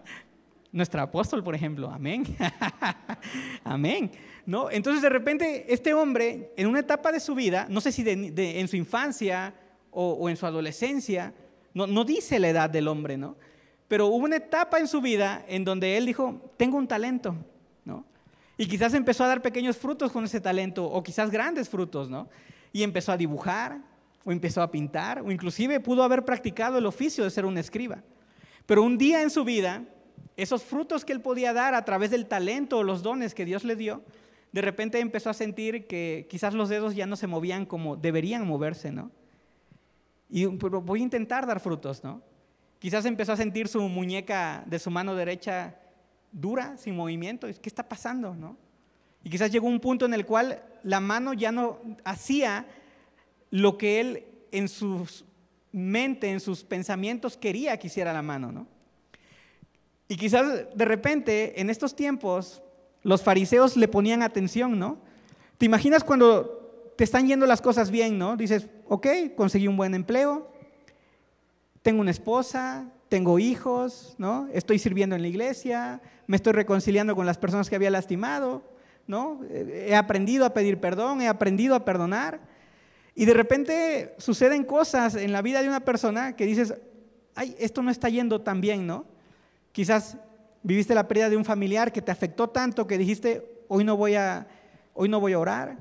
Nuestro apóstol, por ejemplo, amén. Amén, ¿no? Entonces de repente este hombre en una etapa de su vida, no sé si en su infancia o en su adolescencia, no dice la edad del hombre, ¿no? Pero hubo una etapa en su vida en donde él dijo, tengo un talento, ¿no? Y quizás empezó a dar pequeños frutos con ese talento, o quizás grandes frutos, ¿no? Y empezó a dibujar, o empezó a pintar, o inclusive pudo haber practicado el oficio de ser un escriba. Pero un día en su vida, esos frutos que él podía dar a través del talento o los dones que Dios le dio, de repente empezó a sentir que quizás los dedos ya no se movían como deberían moverse, ¿no? Y pero voy a intentar dar frutos, ¿no? Quizás empezó a sentir su muñeca de su mano derecha dura, sin movimiento. ¿Qué está pasando, no? Y quizás llegó un punto en el cual la mano ya no hacía lo que él en su mente, en sus pensamientos quería que hiciera la mano, ¿no? Y quizás de repente en estos tiempos los fariseos le ponían atención, ¿no? ¿Te imaginas cuando te están yendo las cosas bien, ¿no? Dices, ok, conseguí un buen empleo, tengo una esposa, tengo hijos, ¿no? Estoy sirviendo en la iglesia, me estoy reconciliando con las personas que había lastimado, ¿no? He aprendido a pedir perdón, he aprendido a perdonar. Y de repente suceden cosas en la vida de una persona que dices, ay, esto no está yendo tan bien, ¿no? Quizás viviste la pérdida de un familiar que te afectó tanto que dijiste, hoy no voy a orar,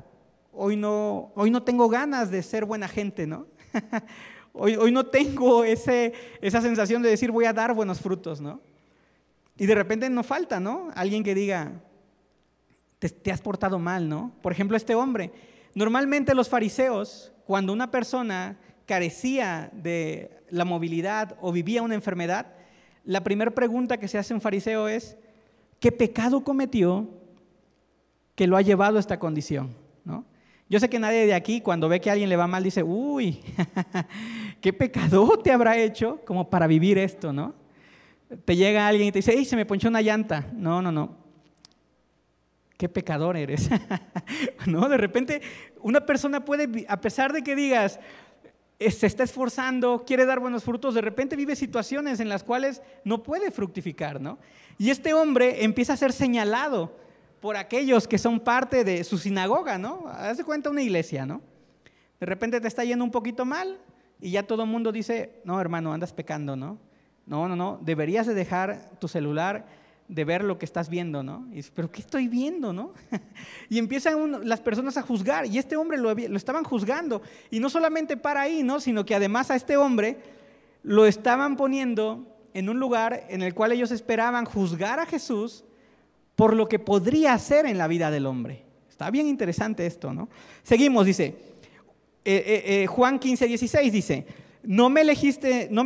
hoy no tengo ganas de ser buena gente, ¿no? Hoy no tengo esa sensación de decir voy a dar buenos frutos, ¿no? Y de repente no falta, ¿no? Alguien que diga, te has portado mal, ¿no? Por ejemplo, este hombre. Normalmente los fariseos, cuando una persona carecía de la movilidad o vivía una enfermedad, la primera pregunta que se hace un fariseo es, ¿qué pecado cometió que lo ha llevado a esta condición? ¿No? Yo sé que nadie de aquí cuando ve que a alguien le va mal dice, uy, ¿qué pecado te habrá hecho como para vivir esto, ¿no? Te llega alguien y te dice, hey, se me ponchó una llanta. No. ¿Qué pecador eres? ¿No? De repente una persona puede, a pesar de que digas, se está esforzando, quiere dar buenos frutos, de repente vive situaciones en las cuales no puede fructificar, ¿no? Y este hombre empieza a ser señalado por aquellos que son parte de su sinagoga, ¿no? Haz de cuenta una iglesia, ¿no? De repente te está yendo un poquito mal y ya todo el mundo dice, no, hermano, andas pecando, ¿no? No, deberías de dejar tu celular de ver lo que estás viendo, ¿no? Y dices, ¿pero qué estoy viendo, no? Y empiezan las personas a juzgar, y este hombre lo estaban juzgando, y no solamente para ahí, ¿no? Sino que además a este hombre lo estaban poniendo en un lugar en el cual ellos esperaban juzgar a Jesús por lo que podría hacer en la vida del hombre. Está bien interesante esto, ¿no? Seguimos, dice, Juan 15:16 dice, no me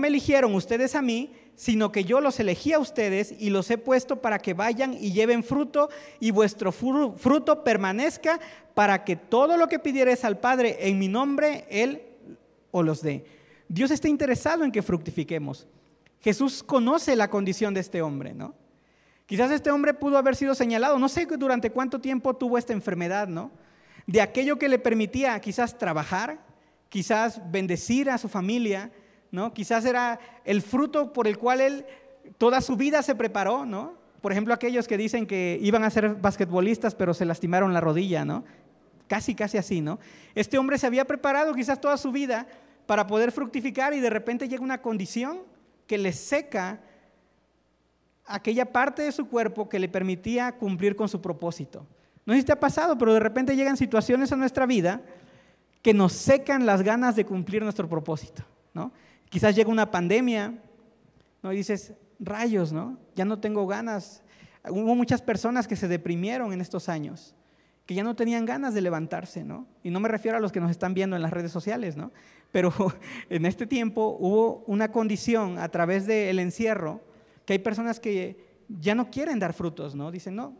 eligieron ustedes a mí, sino que yo los elegí a ustedes y los he puesto para que vayan y lleven fruto y vuestro fruto permanezca, para que todo lo que pidiereis al Padre en mi nombre, Él os los dé. Dios está interesado en que fructifiquemos. Jesús conoce la condición de este hombre, ¿no? Quizás este hombre pudo haber sido señalado, no sé durante cuánto tiempo tuvo esta enfermedad, ¿no? de aquello que le permitía quizás trabajar, quizás bendecir a su familia, ¿no? Quizás era el fruto por el cual él toda su vida se preparó, ¿no? Por ejemplo, aquellos que dicen que iban a ser basquetbolistas pero se lastimaron la rodilla, ¿no? Casi así, ¿no? Este hombre se había preparado quizás toda su vida para poder fructificar y de repente llega una condición que le seca aquella parte de su cuerpo que le permitía cumplir con su propósito. No sé si te ha pasado, pero de repente llegan situaciones a nuestra vida que nos secan las ganas de cumplir nuestro propósito, ¿no? Quizás llega una pandemia, ¿no? Y dices, rayos, ¿no? Ya no tengo ganas. Hubo muchas personas que se deprimieron en estos años, que ya no tenían ganas de levantarse, ¿no? Y no me refiero a los que nos están viendo en las redes sociales, ¿no? Pero en este tiempo hubo una condición a través del encierro que hay personas que ya no quieren dar frutos, ¿no? Dicen, no,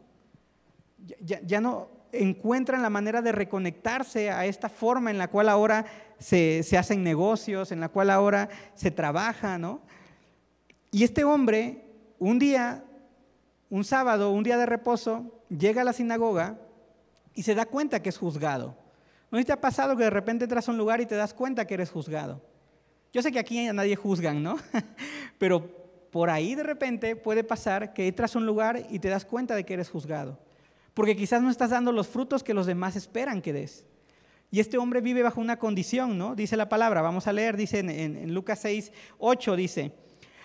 ya no encuentran la manera de reconectarse a esta forma en la cual ahora se hacen negocios, en la cual ahora se trabaja, ¿no? Y este hombre, un día, un sábado, un día de reposo, llega a la sinagoga y se da cuenta que es juzgado. ¿No te ha pasado que de repente entras a un lugar y te das cuenta que eres juzgado? Yo sé que aquí a nadie juzgan, ¿no? Pero por ahí de repente puede pasar que entras a un lugar y te das cuenta de que eres juzgado, porque quizás no estás dando los frutos que los demás esperan que des. Y este hombre vive bajo una condición, ¿no? Dice la palabra, vamos a leer, dice en Lucas 6:8, dice,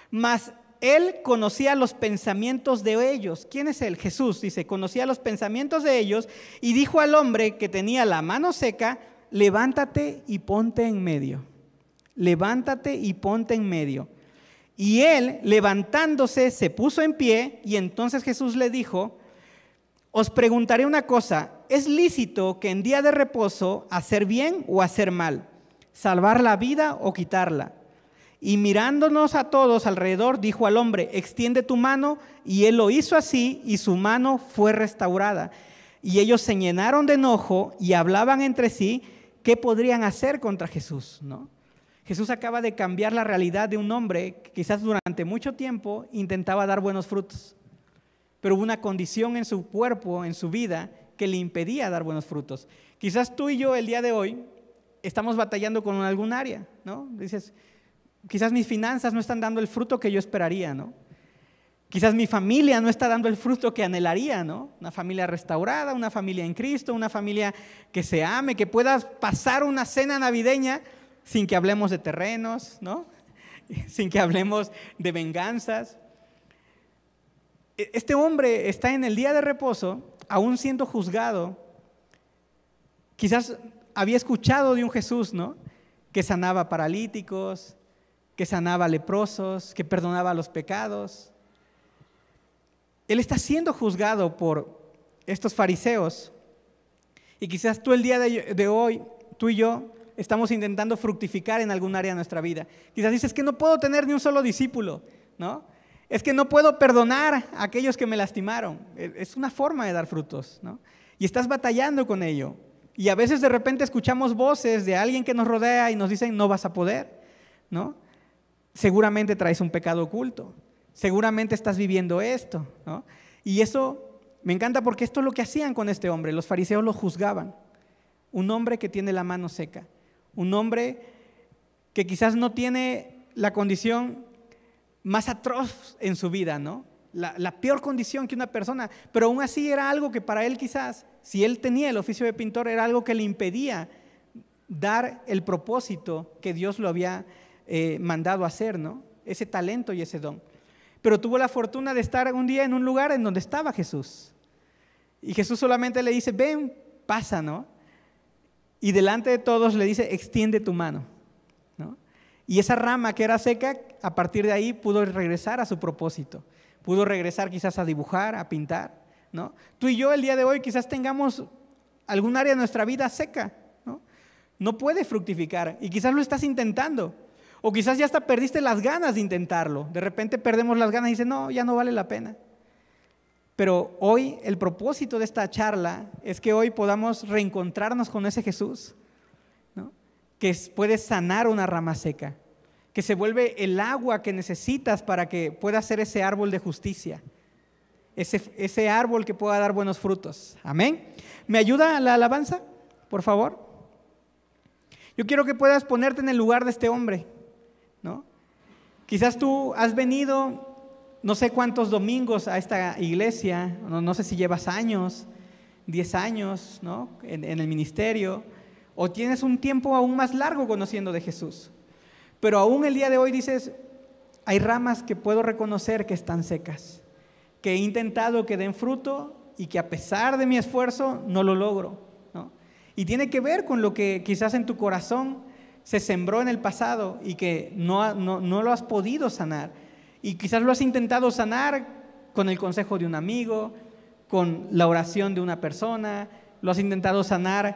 mas él conocía los pensamientos de ellos. ¿Quién es él? Jesús, dice, conocía los pensamientos de ellos y dijo al hombre que tenía la mano seca, levántate y ponte en medio. Levántate y ponte en medio. Y él, levantándose, se puso en pie y entonces Jesús le dijo, os preguntaré una cosa, ¿es lícito que en día de reposo hacer bien o hacer mal? ¿Salvar la vida o quitarla? Y mirándonos a todos alrededor, dijo al hombre, extiende tu mano, y él lo hizo así, y su mano fue restaurada. Y ellos se llenaron de enojo y hablaban entre sí qué podrían hacer contra Jesús, ¿no? Jesús acaba de cambiar la realidad de un hombre que quizás durante mucho tiempo intentaba dar buenos frutos, pero hubo una condición en su cuerpo, en su vida, que le impedía dar buenos frutos. Quizás tú y yo el día de hoy estamos batallando con algún área, ¿no? Dices, quizás mis finanzas no están dando el fruto que yo esperaría, ¿no? Quizás mi familia no está dando el fruto que anhelaría, ¿no? Una familia restaurada, una familia en Cristo, una familia que se ame, que pueda pasar una cena navideña sin que hablemos de terrenos, ¿no? Sin que hablemos de venganzas. Este hombre está en el día de reposo, aún siendo juzgado. Quizás había escuchado de un Jesús, ¿no? Que sanaba paralíticos, que sanaba leprosos, que perdonaba los pecados. Él está siendo juzgado por estos fariseos. Y quizás tú el día de hoy, tú y yo, estamos intentando fructificar en algún área de nuestra vida. Quizás dices que no puedo tener ni un solo discípulo, ¿no? Es que no puedo perdonar a aquellos que me lastimaron. Es una forma de dar frutos, ¿no? Y estás batallando con ello. Y a veces de repente escuchamos voces de alguien que nos rodea y nos dicen, no vas a poder, ¿no? Seguramente traes un pecado oculto. Seguramente estás viviendo esto, ¿no? Y eso me encanta porque esto es lo que hacían con este hombre. Los fariseos lo juzgaban. Un hombre que tiene la mano seca. Un hombre que quizás no tiene la condición más atroz en su vida, ¿no? La peor condición que una persona, pero aún así era algo que para él quizás, si él tenía el oficio de pintor, era algo que le impedía dar el propósito que Dios lo había mandado a hacer, ¿no? Ese talento y ese don. Pero tuvo la fortuna de estar un día en un lugar en donde estaba Jesús. Y Jesús solamente le dice, ven, pasa, ¿no? Y delante de todos le dice, extiende tu mano, ¿no? Y esa rama que era seca, a partir de ahí pudo regresar a su propósito. Pudo regresar quizás a dibujar, a pintar, ¿no? Tú y yo el día de hoy quizás tengamos algún área de nuestra vida seca, ¿no? No puede fructificar y quizás lo estás intentando. O quizás ya hasta perdiste las ganas de intentarlo. De repente perdemos las ganas y dices, no, ya no vale la pena. Pero hoy el propósito de esta charla es que hoy podamos reencontrarnos con ese Jesús, ¿no? Que puede sanar una rama seca, que se vuelve el agua que necesitas para que pueda ser ese árbol de justicia, ese árbol que pueda dar buenos frutos. Amén. ¿Me ayuda la alabanza? por favor. Yo quiero que puedas ponerte en el lugar de este hombre, ¿no? Quizás tú has venido no sé cuántos domingos a esta iglesia, no sé si llevas años, 10 años, ¿no? en el ministerio, o tienes un tiempo aún más largo conociendo de Jesús. Pero aún el día de hoy dices, hay ramas que puedo reconocer que están secas, que he intentado que den fruto y que a pesar de mi esfuerzo no lo logro, ¿no? Y tiene que ver con lo que quizás en tu corazón se sembró en el pasado y que no lo has podido sanar. Y quizás lo has intentado sanar con el consejo de un amigo, con la oración de una persona, lo has intentado sanar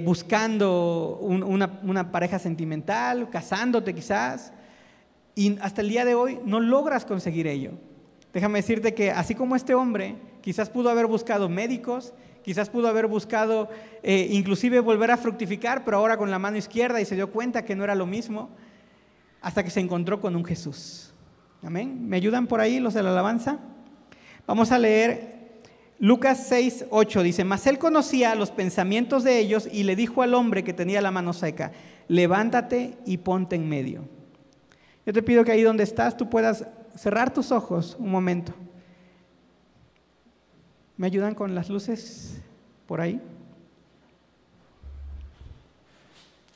buscando una pareja sentimental, casándote quizás, y hasta el día de hoy no logras conseguir ello. Déjame decirte que así como este hombre, quizás pudo haber buscado médicos, quizás pudo haber buscado inclusive volver a fructificar, pero ahora con la mano izquierda, y se dio cuenta que no era lo mismo, hasta que se encontró con un Jesús. Amén. ¿Me ayudan por ahí los de la alabanza? Vamos a leer Lucas 6:8. Dice, mas él conocía los pensamientos de ellos y le dijo al hombre que tenía la mano seca, levántate y ponte en medio. Yo te pido que ahí donde estás tú puedas cerrar tus ojos un momento. ¿Me ayudan con las luces por ahí?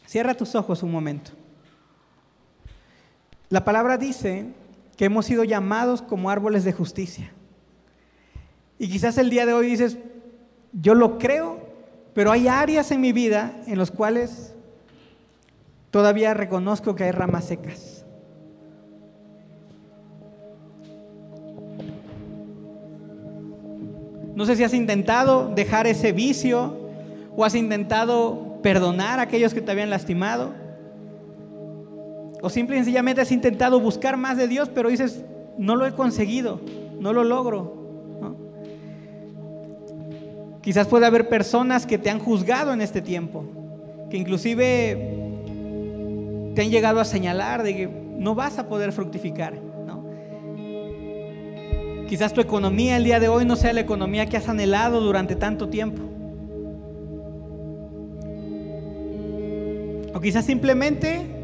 Cierra tus ojos un momento. La palabra dice que hemos sido llamados como árboles de justicia. Y quizás el día de hoy dices, yo lo creo, pero hay áreas en mi vida en las cuales todavía reconozco que hay ramas secas. No sé si has intentado dejar ese vicio o has intentado perdonar a aquellos que te habían lastimado. O simple y sencillamente has intentado buscar más de Dios, pero dices, no lo he conseguido, no lo logro, ¿no? Quizás puede haber personas que te han juzgado en este tiempo, que inclusive te han llegado a señalar de que no vas a poder fructificar, ¿no? Quizás tu economía el día de hoy no sea la economía que has anhelado durante tanto tiempo. O quizás simplemente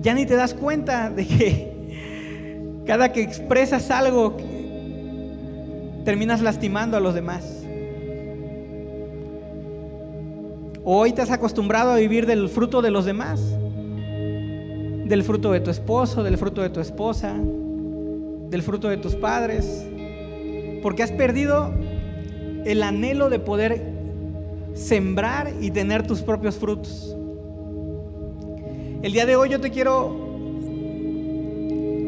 ya ni te das cuenta de que cada que expresas algo terminas lastimando a los demás. Hoy te has acostumbrado a vivir del fruto de los demás, del fruto de tu esposo, del fruto de tu esposa, del fruto de tus padres, porque has perdido el anhelo de poder sembrar y tener tus propios frutos. El día de hoy yo te quiero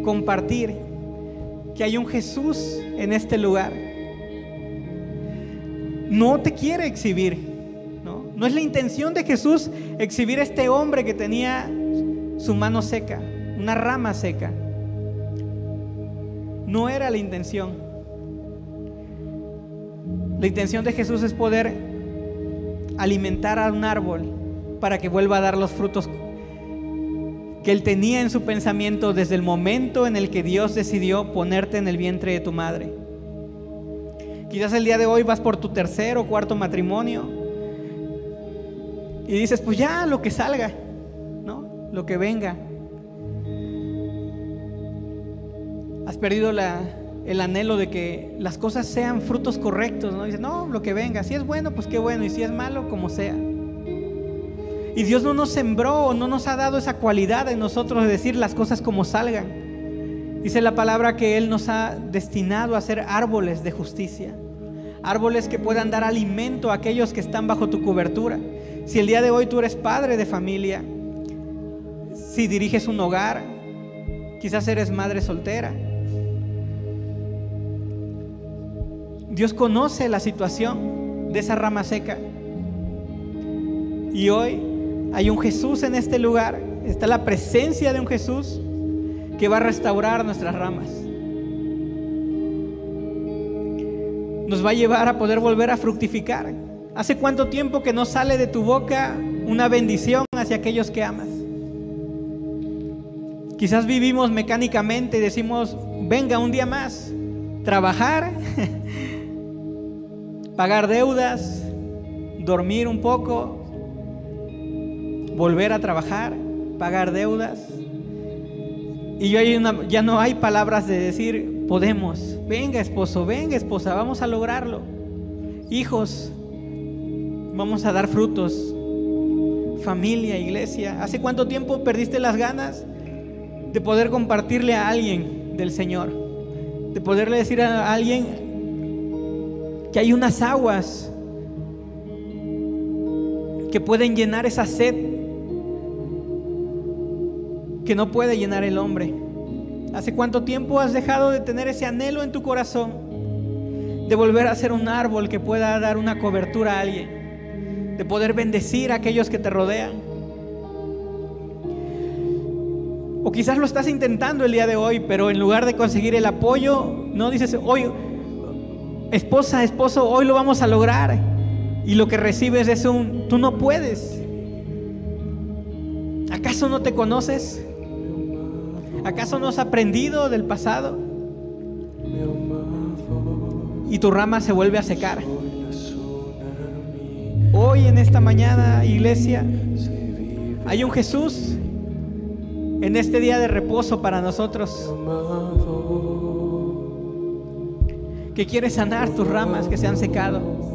compartir que hay un Jesús en este lugar. No te quiere exhibir, ¿no? No es la intención de Jesús exhibir a este hombre que tenía su mano seca, una rama seca. No era la intención. La intención de Jesús es poder alimentar a un árbol para que vuelva a dar los frutos que él tenía en su pensamiento desde el momento en el que Dios decidió ponerte en el vientre de tu madre. Quizás el día de hoy vas por tu tercer o cuarto matrimonio y dices, pues ya lo que salga, ¿no? Lo que venga. Has perdido el anhelo de que las cosas sean frutos correctos, ¿no? Dices, no, lo que venga, si es bueno, pues qué bueno, y si es malo, como sea. Y Dios no nos sembró, no nos ha dado esa cualidad en nosotros de decir las cosas como salgan. Dice la palabra que Él nos ha destinado a ser árboles de justicia, árboles que puedan dar alimento a aquellos que están bajo tu cobertura. Si el día de hoy tú eres padre de familia, si diriges un hogar, quizás eres madre soltera, Dios conoce la situación de esa rama seca. Y hoy hay un Jesús en este lugar, está la presencia de un Jesús que va a restaurar nuestras ramas. Nos va a llevar a poder volver a fructificar. ¿Hace cuánto tiempo que no sale de tu boca una bendición hacia aquellos que amas? Quizás vivimos mecánicamente y decimos, venga un día más, trabajar, pagar deudas, dormir un poco, volver a trabajar, pagar deudas. Y ya no hay palabras de decir, podemos, venga esposo, venga esposa, vamos a lograrlo. Hijos, vamos a dar frutos. Familia, iglesia, ¿hace cuánto tiempo perdiste las ganas de poder compartirle a alguien del Señor? De poderle decir a alguien que hay unas aguas que pueden llenar esa sed que no puede llenar el hombre. ¿Hace cuánto tiempo has dejado de tener ese anhelo en tu corazón de volver a ser un árbol que pueda dar una cobertura a alguien, de poder bendecir a aquellos que te rodean? O quizás lo estás intentando el día de hoy, pero en lugar de conseguir el apoyo, no dices, hoy, esposa, esposo, hoy lo vamos a lograr, y lo que recibes es tú no puedes. ¿Acaso no te conoces? ¿Acaso no has aprendido del pasado? Y tu rama se vuelve a secar. Hoy en esta mañana, iglesia, hay un Jesús en este día de reposo para nosotros, que quiere sanar tus ramas que se han secado.